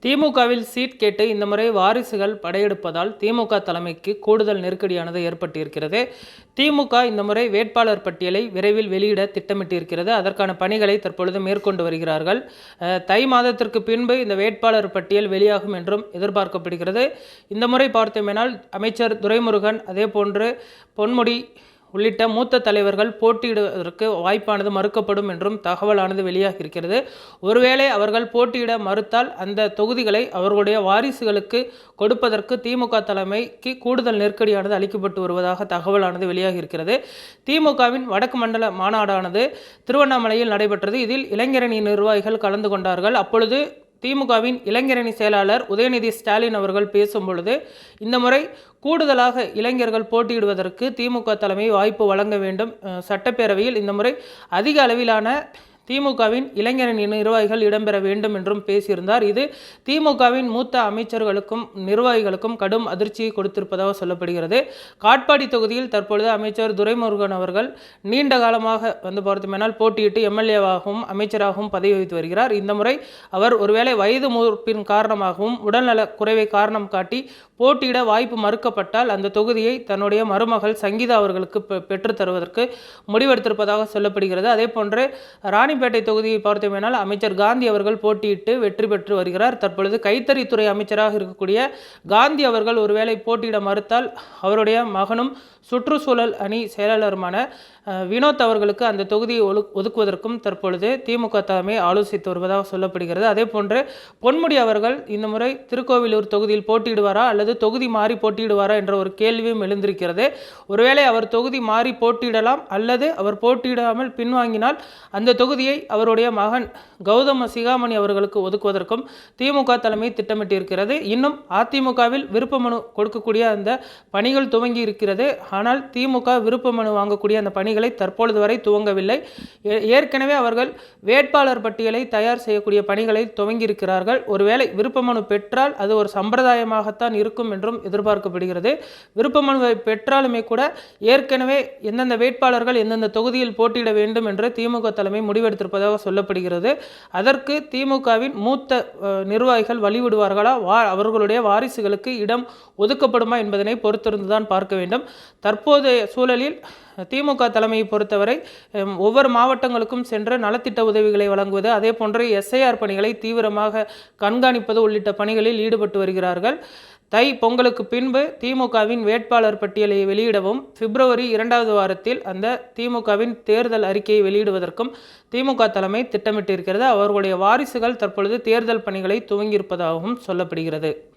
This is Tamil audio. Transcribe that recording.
திமுகவில் சீட் கேட்டு இந்த முறை வாரிசுகள் படையெடுப்பதால் திமுக தலைமைக்கு கூடுதல் நெருக்கடியானது ஏற்பட்டிருக்கிறது. திமுக இந்த முறை வேட்பாளர் பட்டியலை விரைவில் வெளியிட திட்டமிட்டிருக்கிறது. அதற்கான பணிகளை தற்பொழுது மேற்கொண்டு வருகிறார்கள். தை மாதத்திற்கு பின்பு இந்த வேட்பாளர் பட்டியல் வெளியாகும் என்றும் எதிர்பார்க்கப்படுகிறது. இந்த முறை பார்த்தோமேனால் அமைச்சர் துரைமுருகன், அதே போன்று பொன்முடி உள்ளிட்ட மூத்த தலைவர்கள் போட்டியிடுவதற்கு வாய்ப்பானது மறுக்கப்படும் என்றும் தகவலானது வெளியாகி இருக்கிறது. ஒருவேளை அவர்கள் போட்டியிட மறுத்தால் அந்த தொகுதிகளை அவர்களுடைய வாரிசுகளுக்கு கொடுப்பதற்கு திமுக தலைமைக்கு கூடுதல் நெருக்கடியானது அளிக்கப்பட்டு வருவதாக தகவலானது வெளியாகி இருக்கிறது. திமுகவின் வடக்கு மண்டல மாநாடானது திருவண்ணாமலையில் நடைபெற்றது. இதில் இளைஞரணி நிர்வாகிகள் கலந்து கொண்டார்கள். அப்பொழுது திமுகவின் இளைஞரணி செயலாளர் உதயநிதி ஸ்டாலின் அவர்கள் பேசும் பொழுது, இந்த முறை கூடுதலாக இளைஞர்கள் போட்டியிடுவதற்கு திமுக தலைமை வாய்ப்பு வழங்க வேண்டும். சட்டப்பேரவையில் இந்த முறை அதிக அளவிலான திமுகவின் இளைஞரணி நிர்வாகிகள் இடம்பெற வேண்டும் என்றும் பேசியிருந்தார். இது திமுகவின் மூத்த அமைச்சர்களுக்கும் நிர்வாகிகளுக்கும் கடும் அதிர்ச்சியை கொடுத்திருப்பதாக சொல்லப்படுகிறது. காட்பாடி தொகுதியில் தற்பொழுது அமைச்சர் துரைமுருகன் அவர்கள் நீண்ட காலமாக பார்த்தோம்னால் போட்டியிட்டு எம்எல்ஏவாகவும் அமைச்சராகவும் பதவி வகித்து வருகிறார். இந்த முறை அவர் ஒருவேளை வயது மூப்பின் காரணமாகவும் உடல்நல குறைவை காரணம் காட்டி போட்டியிட வாய்ப்பு மறுக்கப்பட்டால் அந்த தொகுதியை தன்னுடைய மருமகள் சங்கீதா அவர்களுக்கு பெற்றுத் தருவதற்கு முடிவெடுத்திருப்பதாக சொல்லப்படுகிறது. அதே போன்று ராணிப்பேட்டை தொகுதியை பார்த்தோமேனால் அமைச்சர் காந்தி அவர்கள் போட்டியிட்டு வெற்றி பெற்று வருகிறார். தற்பொழுது கைத்தறித்துறை அமைச்சராக இருக்கக்கூடிய காந்தி அவர்கள் ஒருவேளை போட்டியிட மறுத்தால் அவருடைய மகனும் சுற்றுச்சூழல் அணி செயலாளருமான வினோத் அவர்களுக்கு அந்த தொகுதியை ஒதுக்குவதற்கும் தற்பொழுது திமுக தலைமை ஆலோசித்து வருவதாக சொல்லப்படுகிறது. அதே போன்று பொன்முடி அவர்கள் இந்த முறை திருக்கோவிலூர் தொகுதியில் போட்டியிடுவாரா அல்லது தொகுதி மாறி போட்டியிடுவாரா என்ற ஒரு கேள்வியும் எழுந்திருக்கிறது. ஒருவேளை அவர் தொகுதி மாறி போட்டியிடலாம் அல்லது அவர் போட்டியிடாமல் பின்வாங்கினால் அந்த தொகுதியை அவருடைய மகன் கௌதம சிகாமணி அவர்களுக்கு ஒதுக்குவதற்கும் திமுக தலைமை திட்டமிட்டிருக்கிறது. இன்னும் அதிமுகவில் விருப்ப மனு கொடுக்கக்கூடிய அந்த பணிகள் துவங்கி இருக்கிறது. ஆனால் திமுக விருப்ப மனு வாங்கக்கூடிய அந்த பணிகளை தற்பொழுது வரை துவங்கவில்லை. ஏற்கனவே அவர்கள் வேட்பாளர் பட்டியலை தயார் செய்யக்கூடிய பணிகளை துவங்கியிருக்கிறார்கள். ஒருவேளை விருப்ப மனு பெற்றால் அது ஒரு சம்பிரதாயமாகத்தான் இருக்கும் என்றும் எதிர்பார்க்கப்படுகிறது. விருப்ப மனுவை பெற்றாலுமே கூட ஏற்கனவே எந்தெந்த வேட்பாளர்கள் எந்தெந்த தொகுதியில் போட்டியிட வேண்டும் என்று திமுக தலைமை முடிவெடுத்திருப்பதாக சொல்லப்படுகிறது. அதற்கு திமுகவின் மூத்த நிர்வாகிகள் வழிவிடுவார்களா, அவர்களுடைய வாரிசுகளுக்கு இடம் ஒதுக்கப்படுமா என்பதனை பொறுத்திருந்துதான் பார்க்க வேண்டும். தற்போதைய சூழலில் திமுக தலைமையை பொறுத்தவரை ஒவ்வொரு மாவட்டங்களுக்கும் சென்று நலத்திட்ட உதவிகளை வழங்குவது, அதே போன்று எஸ்ஐஆர் பணிகளை தீவிரமாக கண்காணிப்பது உள்ளிட்ட பணிகளில் ஈடுபட்டு வருகிறார்கள். தை பொங்கலுக்கு பின்பு திமுகவின் வேட்பாளர் பட்டியலை வெளியிடவும் பிப்ரவரி 2வது வாரத்தில் அந்த திமுகவின் தேர்தல் அறிக்கையை வெளியிடுவதற்கும் திமுக தலைமை திட்டமிட்டிருக்கிறது. அவர்களுடைய வாரிசுகள் தற்பொழுது தேர்தல் பணிகளை துவங்கியிருப்பதாகவும் சொல்லப்படுகிறது.